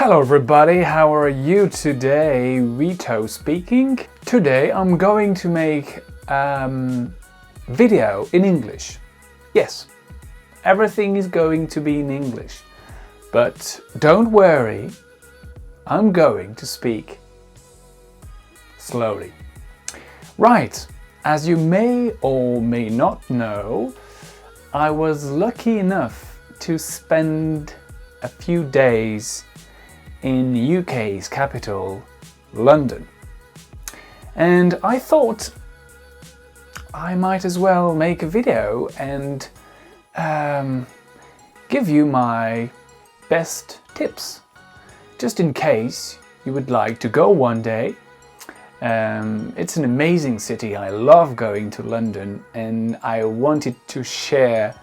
Hello everybody, how are you today? Rito speaking. Today I'm going to make video in English. Yes, everything is going to be in English. But don't worry, I'm going to speak slowly. Right, as you may or may not know, I was lucky enough to spend a few days in UK's capital, London. And I thought I might as well make a video and give you my best tips, just in case you would like to go one day. It's an amazing city. I love going to London and I wanted to share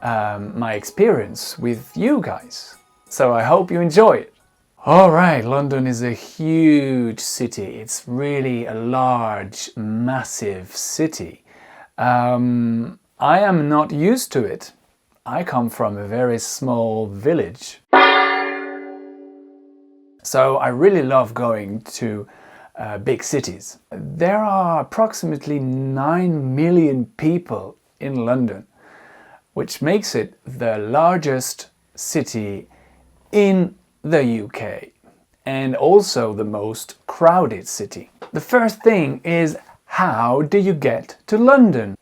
my experience with you guys. So I hope you enjoy it. Alright, London is a huge city. It's really a large, massive city. I am not used to it. I come from a very small village. So I really love going to big cities. There are approximately 9 million people in London, which makes it the largest city in the UK and also the most crowded city. The first thing is, how do you get to London?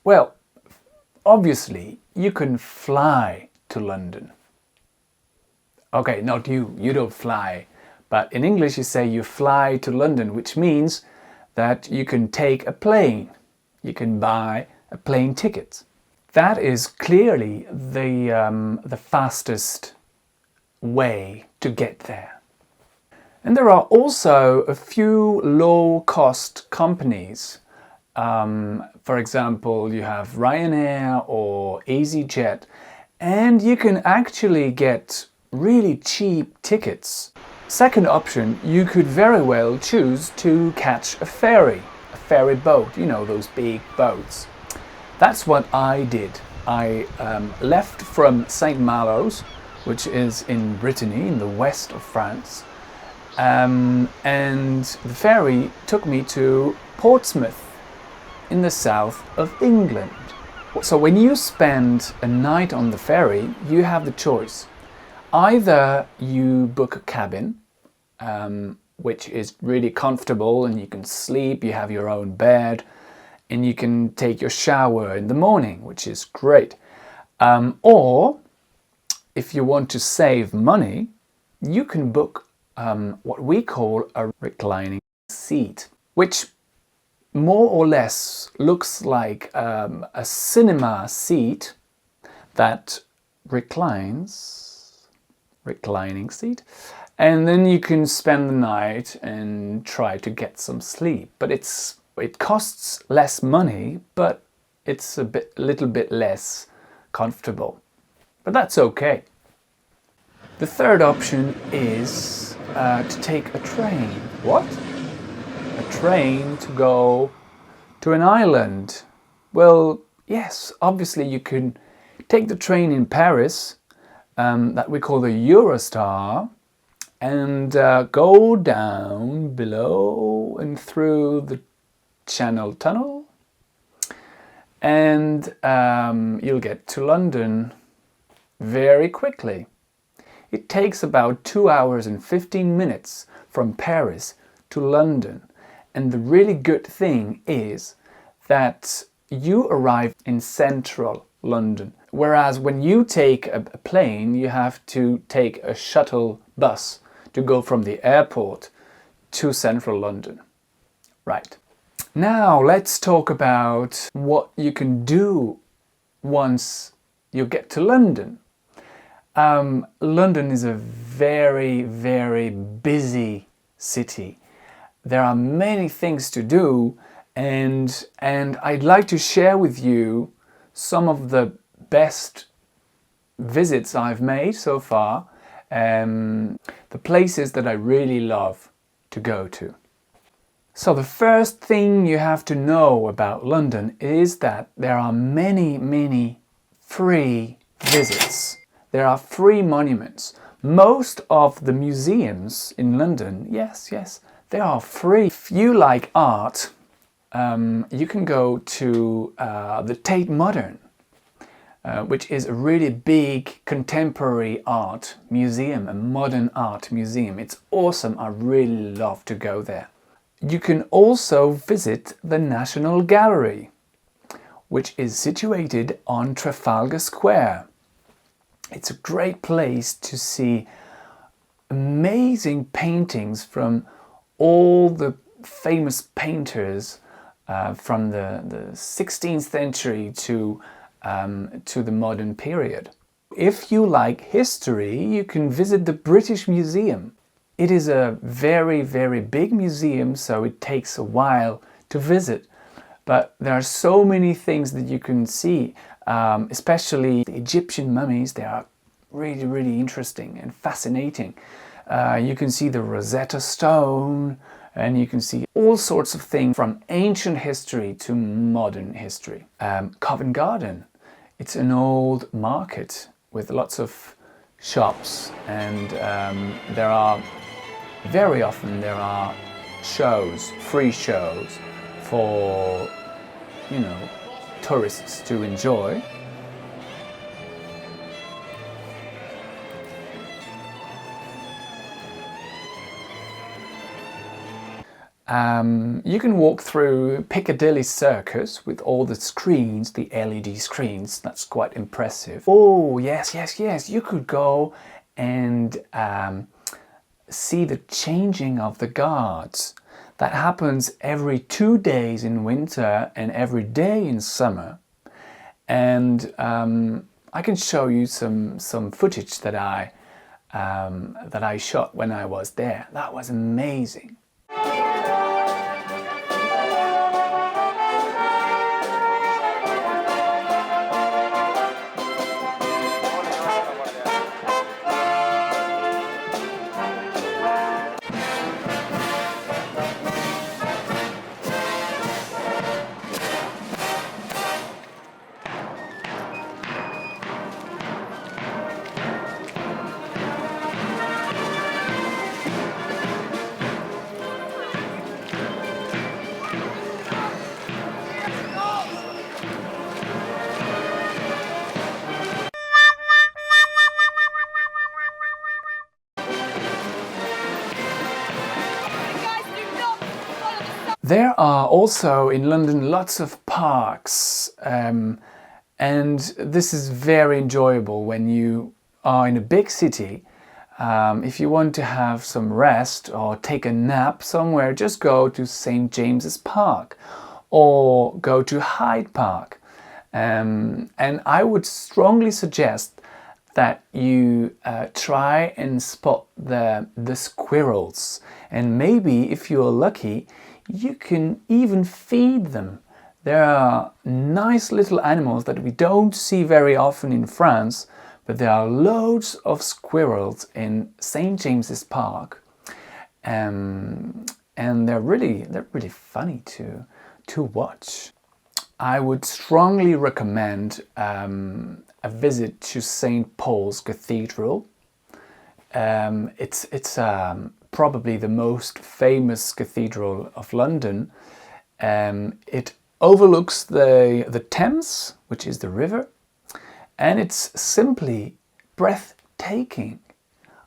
Well, obviously you can fly to London. Okay, not you don't fly, but in English you say you fly to London, which means that you can take a plane. You can buy a plane ticket. That is clearly the fastest way to get there. And there are also a few low-cost companies. For example, you have Ryanair or EasyJet, and you can actually get really cheap tickets. Second option, you could very well choose to catch a ferry boat, you know, those big boats. That's what I did. I left from St. Malo's, which is in Brittany, in the west of France, and the ferry took me to Portsmouth in the south of England. So when you spend a night on the ferry, you have the choice. Either you book a cabin, which is really comfortable and you can sleep, you have your own bed, and you can take your shower in the morning, which is great. Or if you want to save money, you can book what we call a reclining seat, which more or less looks like a cinema seat that reclining seat, and then you can spend the night and try to get some sleep. But it costs less money, but it's a little bit less comfortable. But that's okay. The third option is to take a train. What? A train to go to an island? Well, yes, obviously you can take the train in Paris, that we call the Eurostar, and go down below and through the Channel Tunnel, and you'll get to London very quickly. It takes about 2 hours and 15 minutes from Paris to London. And the really good thing is that you arrive in central London. Whereas when you take a plane, you have to take a shuttle bus to go from the airport to central London. Right. Now let's talk about what you can do once you get to London. London is a very, very busy city. There are many things to do, and I'd like to share with you some of the best visits I've made so far, the places that I really love to go to. So the first thing you have to know about London is that there are many, many free visits. There are free monuments. Most of the museums in London, yes, they are free. If you like art, you can go to the Tate Modern, which is a really big contemporary art museum, a modern art museum. It's awesome. I really love to go there. You can also visit the National Gallery, which is situated on Trafalgar Square. It's a great place to see amazing paintings from all the famous painters from the 16th century to the modern period. If you like history, you can visit the British Museum. It is a very, very big museum, so it takes a while to visit. But there are so many things that you can see, especially the Egyptian mummies. They are really, really interesting and fascinating. You can see the Rosetta Stone, and you can see all sorts of things from ancient history to modern history. Covent Garden, it's an old market with lots of shops, and very often there are shows, free shows for, tourists to enjoy. You can walk through Piccadilly Circus with all the screens, the LED screens. That's quite impressive. Oh, yes. You could go and see the changing of the guards. That happens every 2 days in winter and every day in summer. And I can show you some footage that I shot when I was there. That was amazing. There are also in London lots of parks, and this is very enjoyable when you are in a big city. If you want to have some rest or take a nap somewhere, just go to St. James's Park or go to Hyde Park. And I would strongly suggest that you try and spot the squirrels. And maybe if you're lucky, you can even feed them. There are nice little animals that we don't see very often in France, but there are loads of squirrels in St. James's Park, and they're really funny to watch. I would strongly recommend a visit to St. Paul's Cathedral. It's probably the most famous cathedral of London. It overlooks the Thames, which is the river, and it's simply breathtaking.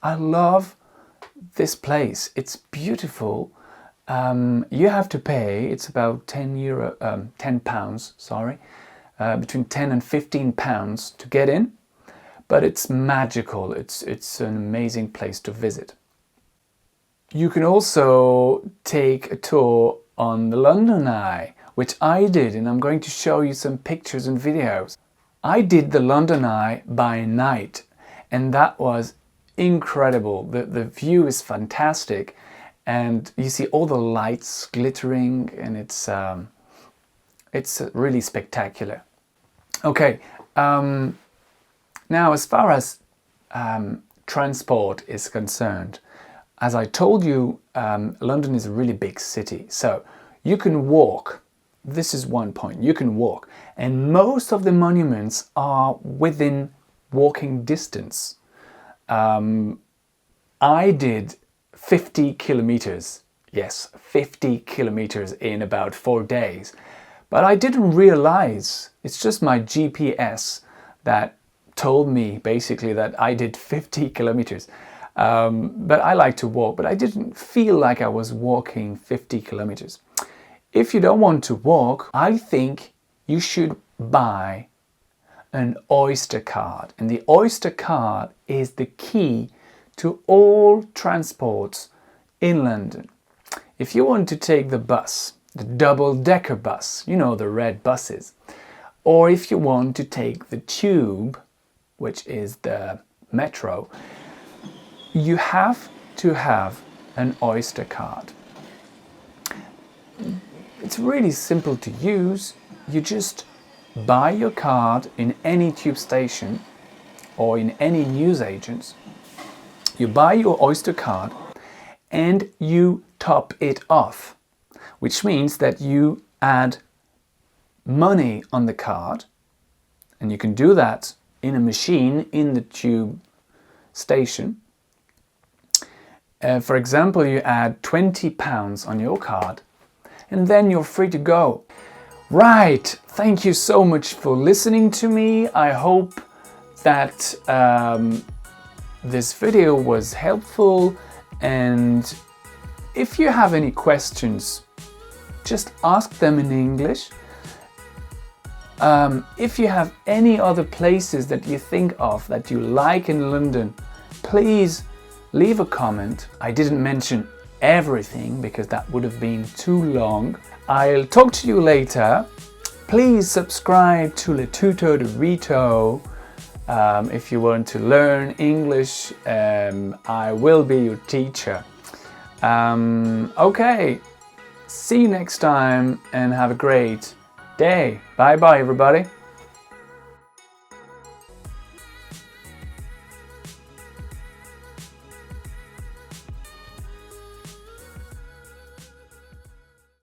I love this place. It's beautiful. You have to pay, it's about £10, sorry, between 10 and 15 pounds to get in, but it's magical. It's an amazing place to visit. You can also take a tour on the London Eye, which I did, and I'm going to show you some pictures and videos. I did the London Eye by night, and that was incredible. The view is fantastic, and you see all the lights glittering, and it's really spectacular. Okay, now as far as transport is concerned, as I told you, London is a really big city, so you can walk. This is one point, you can walk, and most of the monuments are within walking distance. I did 50 kilometers. Yes, 50 kilometers in about 4 days. But I didn't realize, it's just my GPS that told me basically that I did 50 kilometers. But I like to walk, but I didn't feel like I was walking 50 kilometers. If you don't want to walk, I think you should buy an Oyster card. And the Oyster card is the key to all transports in London. If you want to take the bus, the double-decker bus, you know, the red buses, or if you want to take the tube, which is the metro, you have to have an Oyster card. It's really simple to use. You just buy your card in any tube station or in any newsagents. You buy your Oyster card and you top it off, which means that you add money on the card, and you can do that in a machine in the tube station. For example, you add £20 on your card and then you're free to go. Right, thank you so much for listening to me. I hope that this video was helpful, and if you have any questions, just ask them in English. If you have any other places that you think of that you like in London, please leave a comment. I didn't mention everything because that would have been too long. I'll talk to you later. Please subscribe to Le Tuto de Rito. If you want to learn English, I will be your teacher. Okay, see you next time and have a great day. Bye bye everybody.